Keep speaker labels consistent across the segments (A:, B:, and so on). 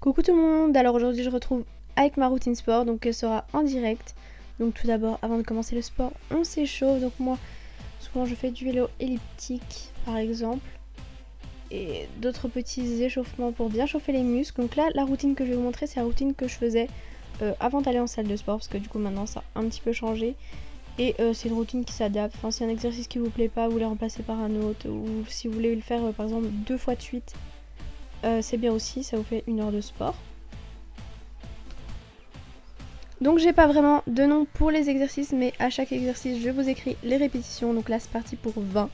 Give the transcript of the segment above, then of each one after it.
A: Coucou tout le monde, alors aujourd'hui je retrouve avec ma routine sport, donc elle sera en direct. Donc tout d'abord, avant de commencer le sport, on s'échauffe. Donc moi, souvent je fais du vélo elliptique par exemple. Et d'autres petits échauffements pour bien chauffer les muscles. Donc là, la routine que je vais vous montrer, c'est la routine que je faisais avant d'aller en salle de sport. Parce que du coup maintenant ça a un petit peu changé. Et c'est une routine qui s'adapte. Enfin, si un exercice qui vous plaît pas, vous voulez remplacer par un autre. Ou si vous voulez le faire par exemple 2 fois de suite, c'est bien aussi, ça vous fait 1 heure de sport. Donc j'ai pas vraiment de nom pour les exercices, mais à chaque exercice je vous écris les répétitions. Donc là c'est parti pour 20.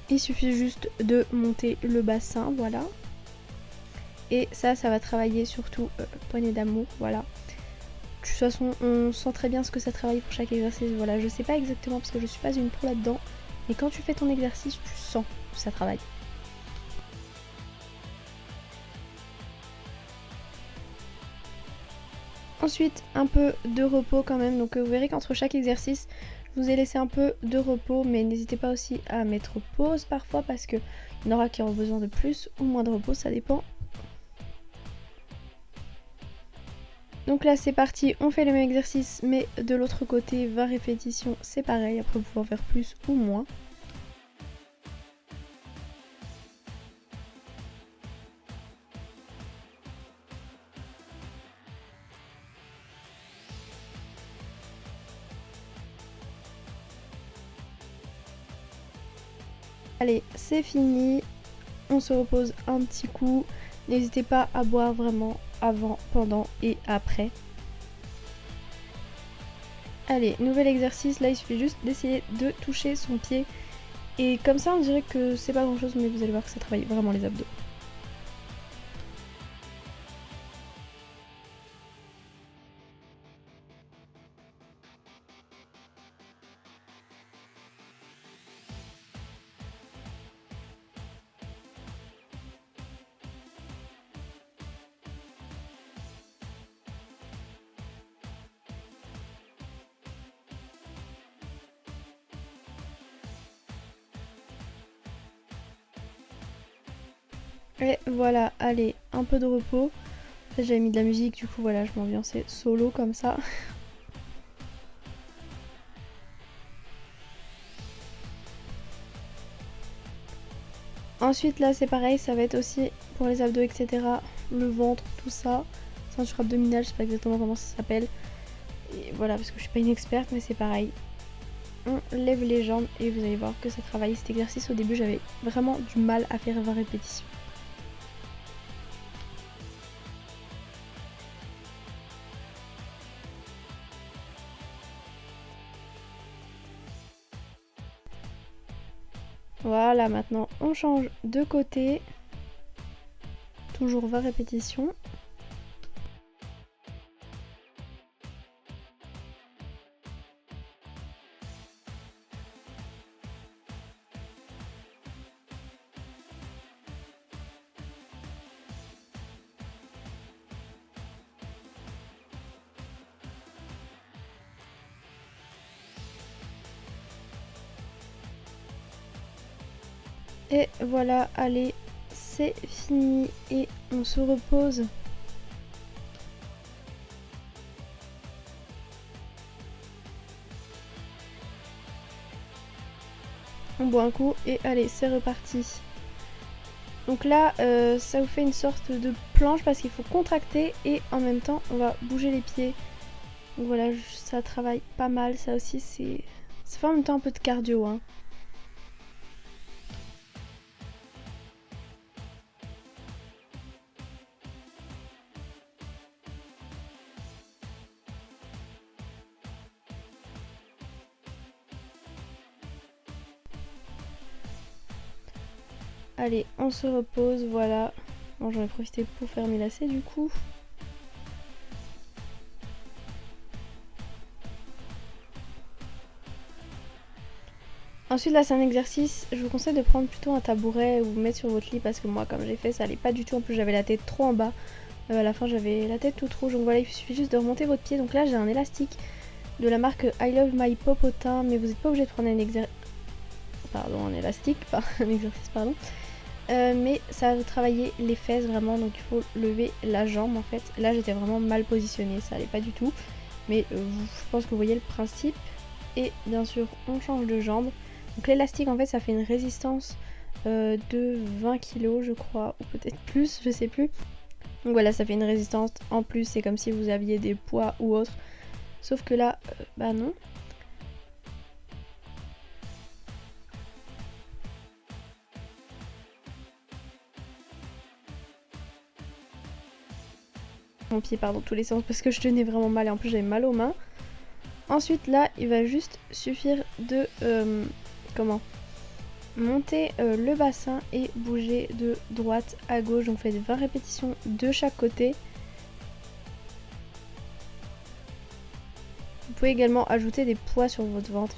A: Il suffit juste de monter le bassin, voilà. Et ça va travailler surtout poignée d'amour, voilà. De toute façon on sent très bien ce que ça travaille pour chaque exercice, voilà. Je sais pas exactement parce que je suis pas une pro là-dedans, mais quand tu fais ton exercice tu sens que ça travaille. Ensuite, un peu de repos quand même. Donc vous verrez qu'entre chaque exercice, je vous ai laissé un peu de repos. Mais n'hésitez pas aussi à mettre pause parfois parce qu'il y en aura qui auront besoin de plus ou moins de repos, ça dépend. Donc là c'est parti, on fait le même exercice mais de l'autre côté, 20 répétitions, c'est pareil. Après vous pouvez en faire plus ou moins. Allez, c'est fini, on se repose un petit coup. N'hésitez pas à boire vraiment avant, pendant et après. Allez, nouvel exercice, là il suffit juste d'essayer de toucher son pied. Et comme ça on dirait que c'est pas grand chose, mais vous allez voir que ça travaille vraiment les abdos. Et voilà, allez, un peu de repos. En fait, j'avais mis de la musique, du coup voilà, je m'ambiançais solo comme ça. Ensuite là c'est pareil, ça va être aussi pour les abdos etc. Le ventre, tout ça. Ceinture abdominale, je sais pas exactement comment ça s'appelle. Et voilà, parce que je suis pas une experte, mais c'est pareil. On lève les jambes et vous allez voir que ça travaille. Cet exercice au début j'avais vraiment du mal à faire 20 répétitions. Voilà, maintenant on change de côté. Toujours 20 répétitions. Et voilà, allez, c'est fini et on se repose. On boit un coup et allez, c'est reparti. Donc là, ça vous fait une sorte de planche parce qu'il faut contracter et en même temps, on va bouger les pieds. Donc voilà, ça travaille pas mal. Ça aussi, ça fait en même temps un peu de cardio, hein. Allez, on se repose, voilà. Bon, j'en ai profité pour faire mes lacets du coup. Ensuite là c'est un exercice, je vous conseille de prendre plutôt un tabouret ou vous mettre sur votre lit parce que moi comme j'ai fait ça allait pas du tout, en plus j'avais la tête trop en bas. À la fin j'avais la tête toute rouge, donc voilà il suffit juste de remonter votre pied. Donc là j'ai un élastique de la marque I Love My Popotin, mais vous n'êtes pas obligé de prendre un élastique, pas un exercice pardon. mais ça va travailler les fesses vraiment, donc il faut lever la jambe en fait. Là j'étais vraiment mal positionnée, ça allait pas du tout, mais je pense que vous voyez le principe. Et bien sûr on change de jambe. Donc l'élastique en fait ça fait une résistance de 20 kg je crois, ou peut-être plus, je sais plus. Donc voilà, ça fait une résistance en plus, c'est comme si vous aviez des poids ou autre. Sauf que là, bah non. Mon pied part dans tous les sens parce que je tenais vraiment mal et en plus j'avais mal aux mains. Ensuite là, il va juste suffire de monter le bassin et bouger de droite à gauche. Donc faites 20 répétitions de chaque côté. Vous pouvez également ajouter des poids sur votre ventre.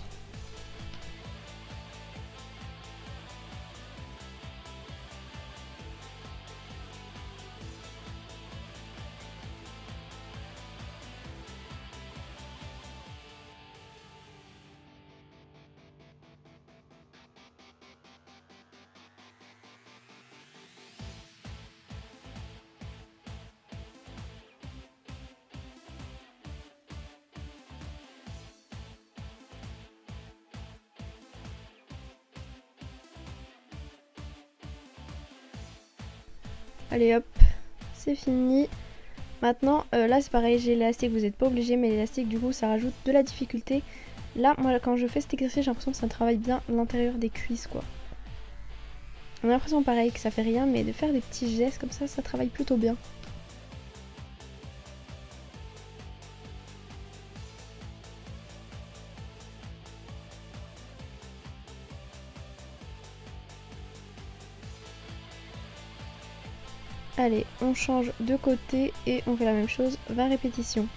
A: Allez hop, c'est fini. Maintenant, là c'est pareil, j'ai l'élastique, vous n'êtes pas obligé, mais l'élastique du coup ça rajoute de la difficulté. Là, moi quand je fais cet exercice, j'ai l'impression que ça travaille bien l'intérieur des cuisses quoi. On a l'impression pareil que ça fait rien, mais de faire des petits gestes comme ça travaille plutôt bien. Allez, on change de côté et on fait la même chose, 20 répétitions.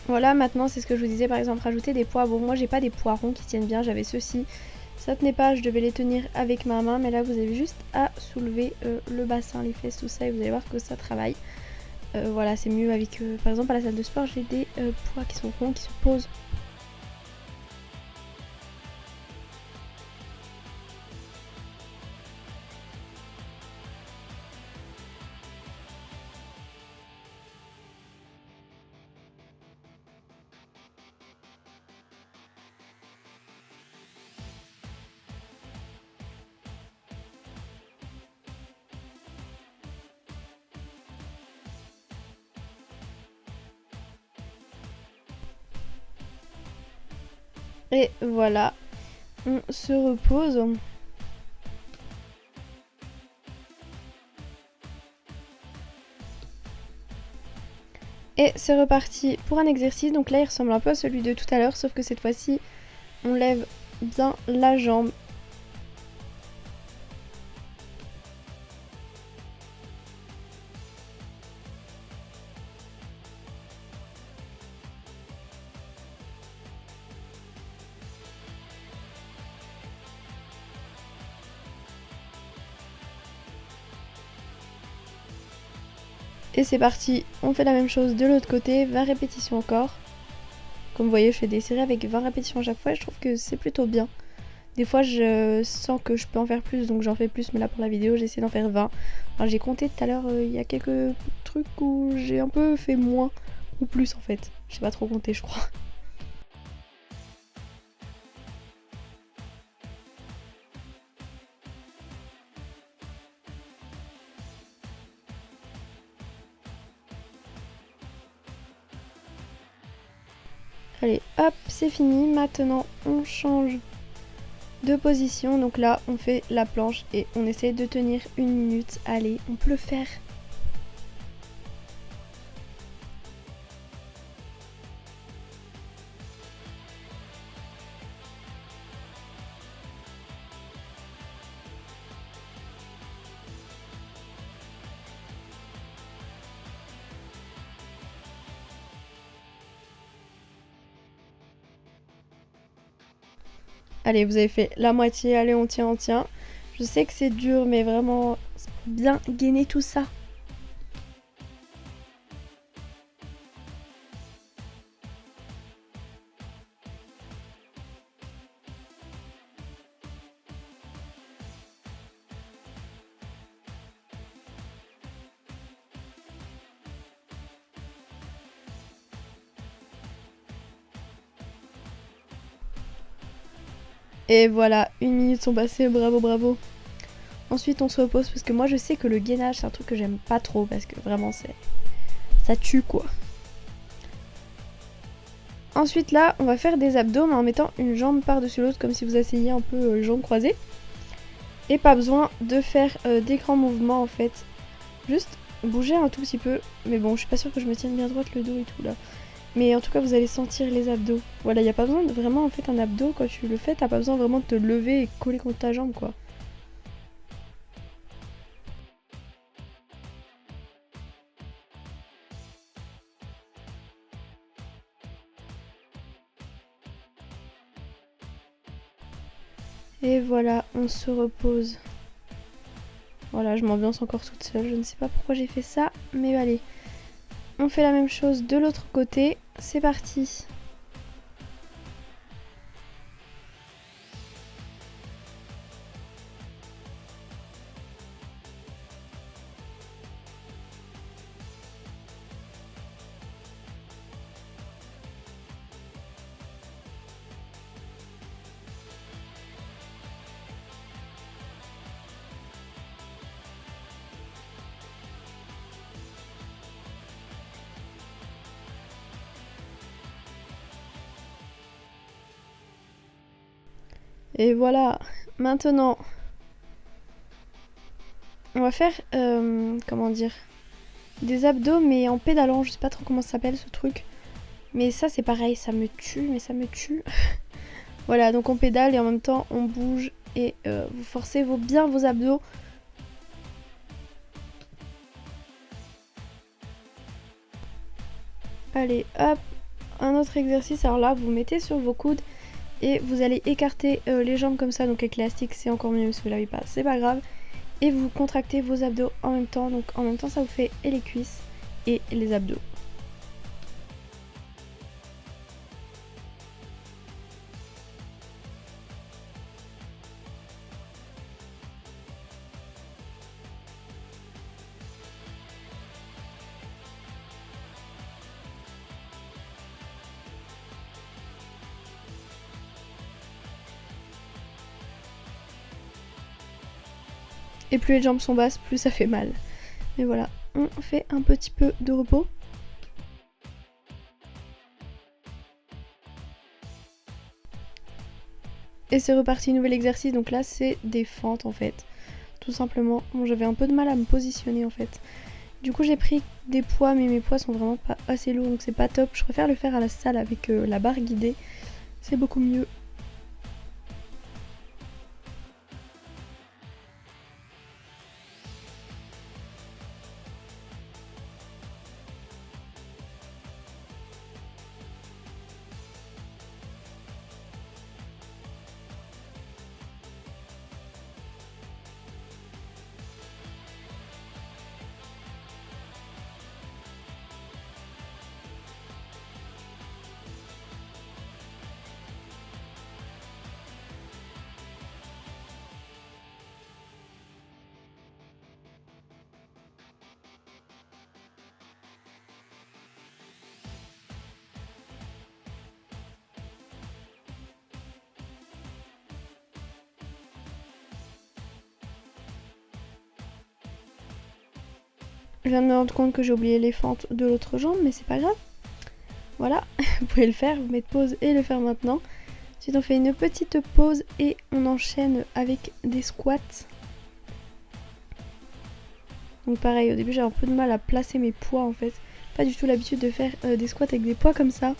A: Voilà, maintenant c'est ce que je vous disais, par exemple rajouter des poids. Bon, moi j'ai pas des poids ronds qui tiennent bien, j'avais ceux-ci. Ça tenait pas, je devais les tenir avec ma main, mais là vous avez juste à soulever le bassin, les fesses, tout ça, et vous allez voir que ça travaille. Voilà, c'est mieux avec, par exemple à la salle de sport, j'ai des poids qui sont ronds, qui se posent. Et voilà, on se repose. Et c'est reparti pour un exercice. Donc là il ressemble un peu à celui de tout à l'heure, sauf que cette fois-ci on lève bien la jambe. Et c'est parti, on fait la même chose de l'autre côté, 20 répétitions encore. Comme vous voyez, je fais des séries avec 20 répétitions à chaque fois et je trouve que c'est plutôt bien. Des fois, je sens que je peux en faire plus, donc j'en fais plus, mais là pour la vidéo, j'essaie d'en faire 20. Enfin, j'ai compté tout à l'heure, il y a quelques trucs où j'ai un peu fait moins ou plus en fait. Je sais pas trop compter, je crois. Allez, hop, c'est fini. Maintenant, on change de position. Donc là, on fait la planche et on essaie de tenir 1 minute. Allez, on peut le faire. Allez, vous avez fait la moitié, allez on tient, on tient. Je sais que c'est dur, mais vraiment, c'est pour bien gainer tout ça. Et voilà, 1 minute sont passées, bravo, bravo. Ensuite, on se repose parce que moi, je sais que le gainage, c'est un truc que j'aime pas trop parce que vraiment, ça tue quoi. Ensuite, là, on va faire des abdos mais en mettant une jambe par-dessus l'autre comme si vous essayiez un peu les jambes croisées. Et pas besoin de faire des grands mouvements en fait. Juste bouger un tout petit peu. Mais bon, je suis pas sûre que je me tienne bien droite le dos et tout là. Mais en tout cas, vous allez sentir les abdos. Voilà, il n'y a pas besoin de vraiment en fait un abdo quand tu le fais. T'as pas besoin vraiment de te lever et coller contre ta jambe quoi. Et voilà, on se repose. Voilà, je m'ambiance encore toute seule. Je ne sais pas pourquoi j'ai fait ça. Mais allez, on fait la même chose de l'autre côté. C'est parti. Et voilà, maintenant, on va faire, comment dire, des abdos mais en pédalant. Je sais pas trop comment ça s'appelle ce truc. Mais ça c'est pareil, ça me tue, mais ça me tue. Voilà, donc on pédale et en même temps on bouge et vous forcez bien vos abdos. Allez, hop, un autre exercice. Alors là, vous mettez sur vos coudes et vous allez écarter les jambes comme ça. Donc avec l'élastique c'est encore mieux, si vous l'avez pas, c'est pas grave. Et vous contractez vos abdos en même temps. Donc en même temps ça vous fait et les cuisses et les abdos. Et plus les jambes sont basses, plus ça fait mal. Mais voilà, on fait un petit peu de repos. Et c'est reparti, nouvel exercice. Donc là, c'est des fentes en fait. Tout simplement. Bon, j'avais un peu de mal à me positionner en fait. Du coup, j'ai pris des poids, mais mes poids sont vraiment pas assez lourds, donc c'est pas top. Je préfère le faire à la salle avec la barre guidée. C'est beaucoup mieux. Je viens de me rendre compte que j'ai oublié les fentes de l'autre jambe, mais c'est pas grave. Voilà, vous pouvez le faire, vous mettez pause et le faire maintenant. Ensuite, on fait une petite pause et on enchaîne avec des squats. Donc pareil, au début j'ai un peu de mal à placer mes poids en fait. Pas du tout l'habitude de faire des squats avec des poids comme ça.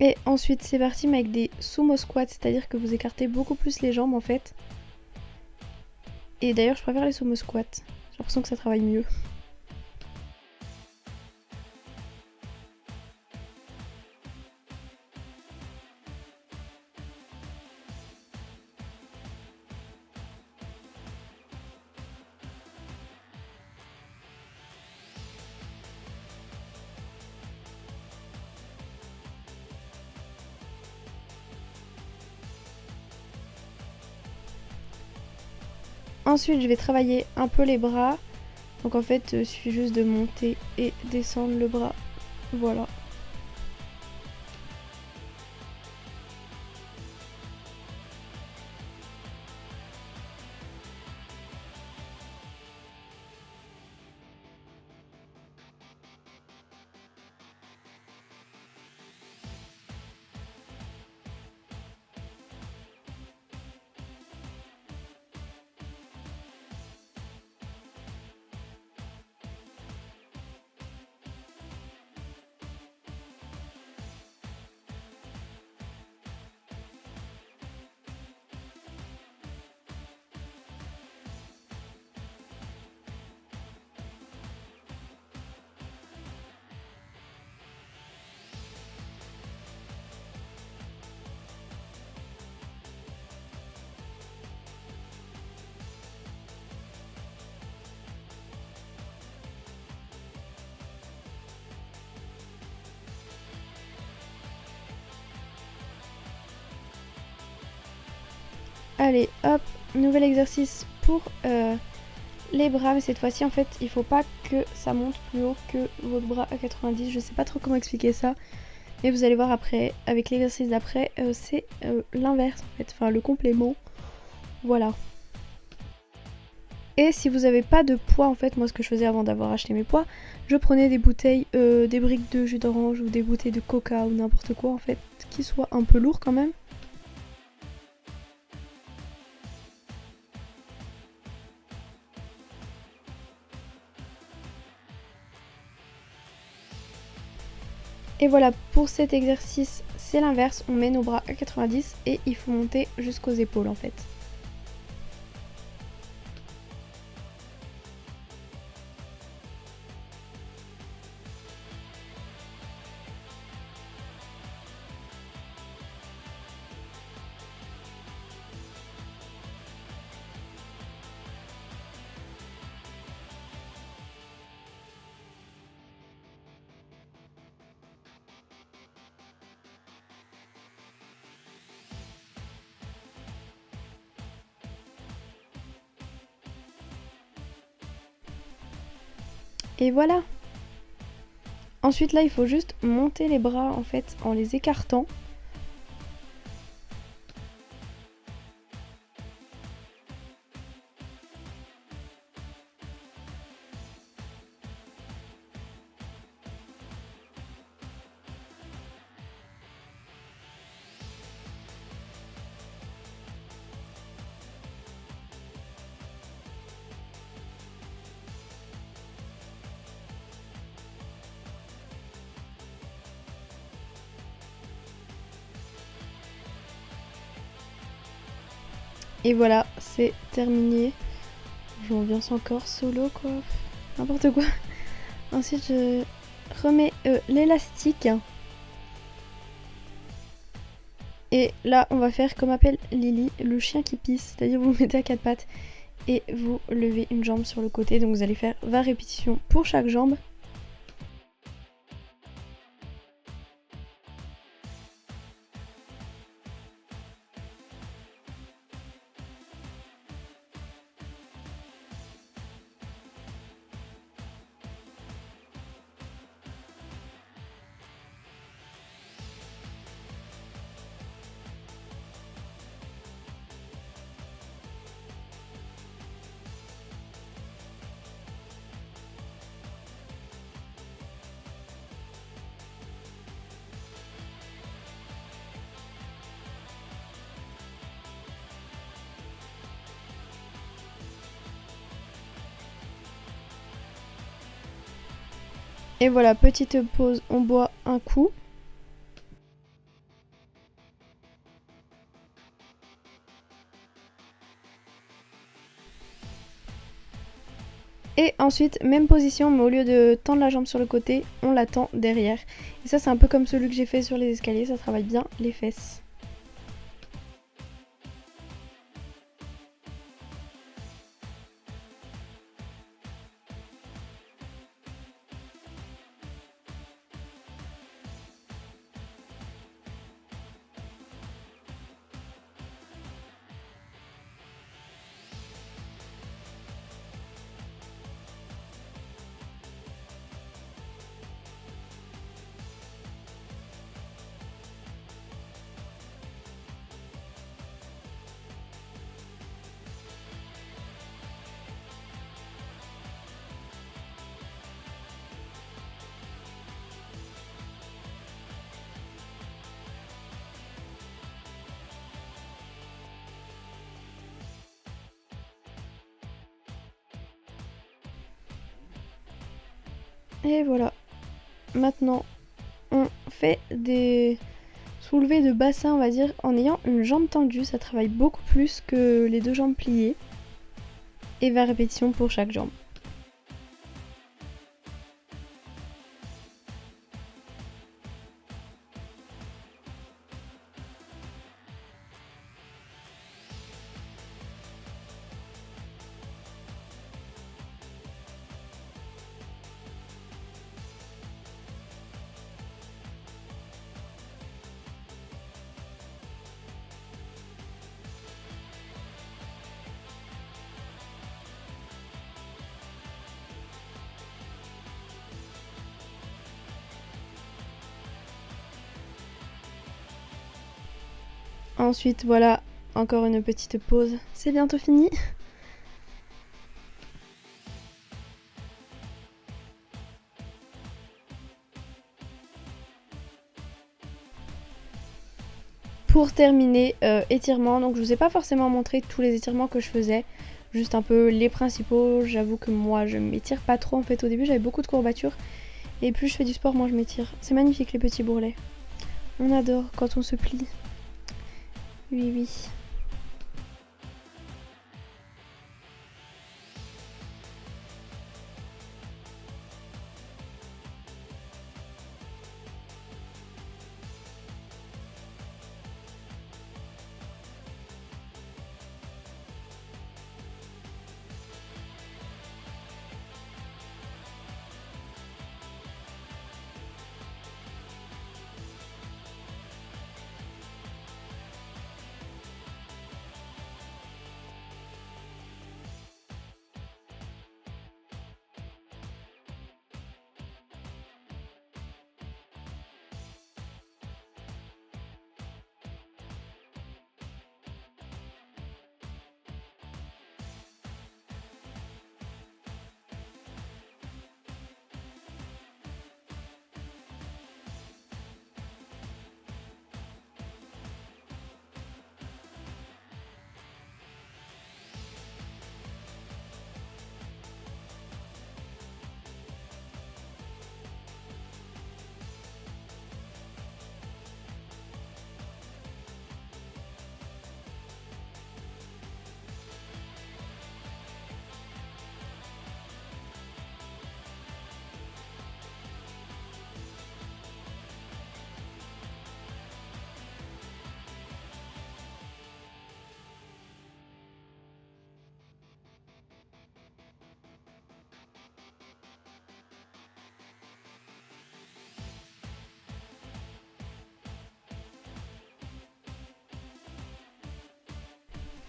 A: Et ensuite c'est parti mais avec des sumo squats, c'est-à-dire que vous écartez beaucoup plus les jambes en fait. Et d'ailleurs je préfère les sumo squats, j'ai l'impression que ça travaille mieux. Ensuite je vais travailler un peu les bras. Donc en fait il suffit juste de monter et descendre le bras. Voilà. Allez, hop, nouvel exercice pour les bras, mais cette fois-ci en fait il faut pas que ça monte plus haut que votre bras à 90, je sais pas trop comment expliquer ça, mais vous allez voir après, avec l'exercice d'après, c'est l'inverse en fait, enfin le complément, voilà. Et si vous avez pas de poids en fait, moi ce que je faisais avant d'avoir acheté mes poids, je prenais des bouteilles, des briques de jus d'orange ou des bouteilles de coca ou n'importe quoi en fait, qui soit un peu lourd quand même. Et voilà, pour cet exercice, c'est l'inverse, on met nos bras à 90 et il faut monter jusqu'aux épaules en fait. Et voilà. Ensuite là, il faut juste monter les bras en fait en les écartant. Et voilà, c'est terminé. J'ambiance encore solo quoi, n'importe quoi. Ensuite je remets l'élastique. Et là on va faire comme appelle Lily, le chien qui pisse, c'est-à-dire vous, vous mettez à quatre pattes et vous levez une jambe sur le côté. Donc vous allez faire 20 répétitions pour chaque jambe. Et voilà, petite pause, on boit un coup. Et ensuite, même position, mais au lieu de tendre la jambe sur le côté, on la tend derrière. Et ça, c'est un peu comme celui que j'ai fait sur les escaliers, ça travaille bien les fesses. Et voilà. Maintenant, on fait des soulevés de bassin, on va dire, en ayant une jambe tendue. Ça travaille beaucoup plus que les 2 jambes pliées. Et 20 répétitions pour chaque jambe. Ensuite, voilà, encore une petite pause. C'est bientôt fini. Pour terminer, étirement. Donc je vous ai pas forcément montré tous les étirements que je faisais. Juste un peu les principaux. J'avoue que moi, je m'étire pas trop. En fait, au début, j'avais beaucoup de courbatures. Et plus je fais du sport, moins je m'étire. C'est magnifique, les petits bourrelets. On adore quand on se plie. Oui, oui.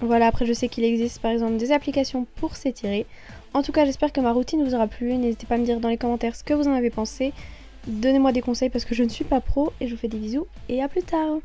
A: Voilà, après je sais qu'il existe par exemple des applications pour s'étirer. En tout cas, j'espère que ma routine vous aura plu. N'hésitez pas à me dire dans les commentaires ce que vous en avez pensé. Donnez-moi des conseils parce que je ne suis pas pro et je vous fais des bisous et à plus tard.